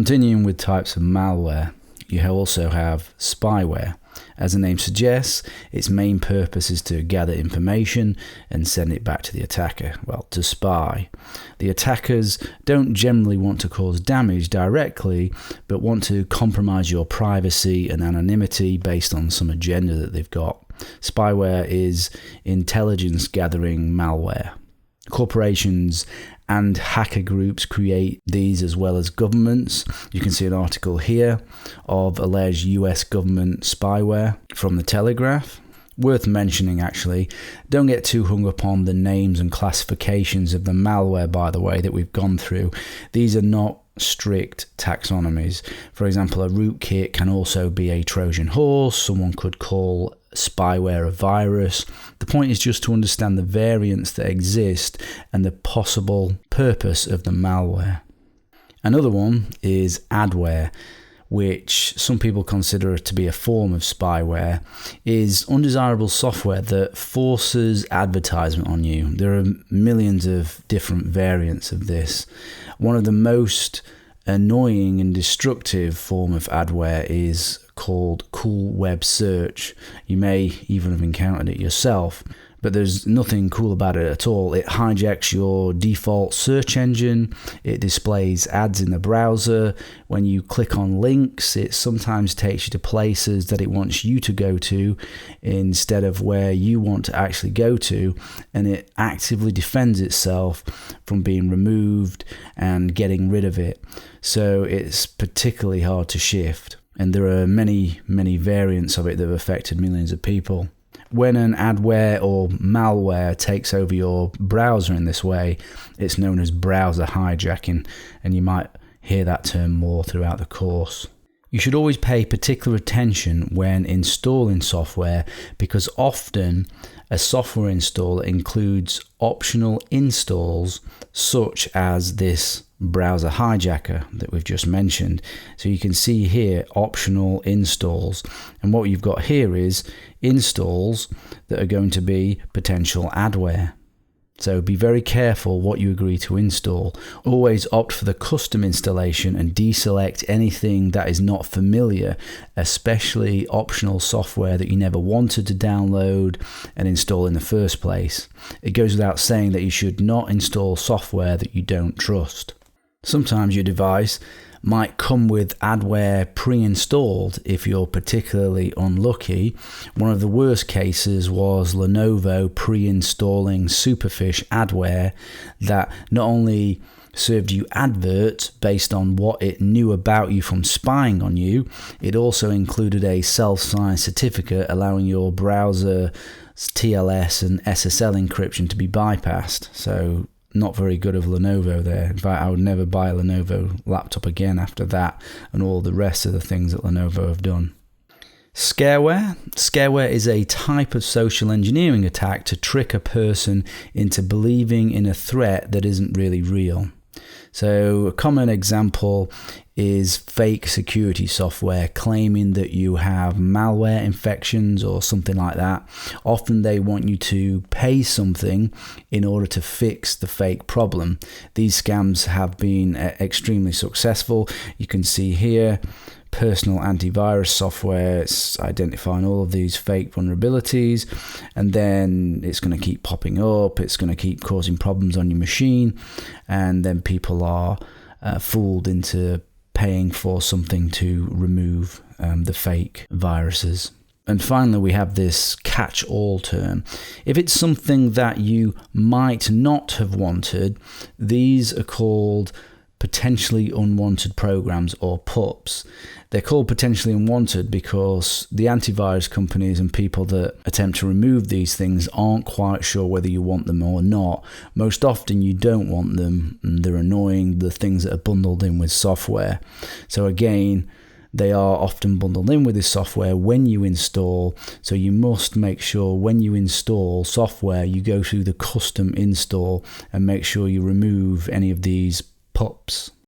Continuing with types of malware, you also have spyware. As the name suggests, its main purpose is to gather information and send it back to the attacker, well, to spy. The attackers don't generally want to cause damage directly, but want to compromise your privacy and anonymity based on some agenda that they've got. Spyware is intelligence gathering malware. Corporations and hacker groups create these, as well as governments. You can see an article here of alleged US government spyware from the Telegraph. Worth mentioning, actually, don't get too hung up on the names and classifications of the malware, by the way, that we've gone through. These are not strict taxonomies. For example, a rootkit can also be a Trojan horse. Someone could call spyware a virus. The point is just to understand the variants that exist and the possible purpose of the malware. Another one is Adware, which some people consider to be a form of spyware, is undesirable software that forces advertisement on you. There are millions of different variants of this. One of the most annoying and destructive form of adware is called cool web search. You may even have encountered it yourself, but there's nothing cool about it at all. It hijacks your default search engine. It displays ads in the browser. When you click on links, it sometimes takes you to places that it wants you to go to instead of where you want to actually go to, and it actively defends itself from being removed and getting rid of it. So it's particularly hard to shift, and there are many variants of it that have affected millions of people. When an adware or malware takes over your browser in this way, it's known as browser hijacking, and you might hear that term more throughout the course. You should always pay particular attention when installing software, because often a software installer includes optional installs such as this browser hijacker that we've just mentioned. So you can see here optional installs, and what you've got here is installs that are going to be potential adware. So be very careful what you agree to install. Always opt for the custom installation and deselect anything that is not familiar, especially optional software that you never wanted to download and install in the first place. It goes without saying that you should not install software that you don't trust. Sometimes your device might come with adware pre-installed if you're particularly unlucky. One of the worst cases was Lenovo pre-installing Superfish adware that not only served you adverts based on what it knew about you from spying on you, it also included a self-signed certificate allowing your browser's TLS and SSL encryption to be bypassed. So not very good of Lenovo there. In fact, I would never buy a Lenovo laptop again after that and all the rest of the things that Lenovo have done. Scareware. Scareware is a type of social engineering attack to trick a person into believing in a threat that isn't really real. So a common example is fake security software claiming that you have malware infections or something like that. Often they want you to pay something in order to fix the fake problem. These scams have been extremely successful. You can see here personal antivirus software. It's identifying all of these fake vulnerabilities, and then it's going to keep popping up. It's going to keep causing problems on your machine, and then people are fooled into paying for something to remove the fake viruses. And finally, we have this catch-all term. If it's something that you might not have wanted, these are called potentially unwanted programs, or PUPs. They're called potentially unwanted because the antivirus companies and people that attempt to remove these things aren't quite sure whether you want them or not. Most often you don't want them, and they're annoying, the things that are bundled in with software. So again, they are often bundled in with this software when you install, so you must make sure when you install software you go through the custom install and make sure you remove any of these PUPs.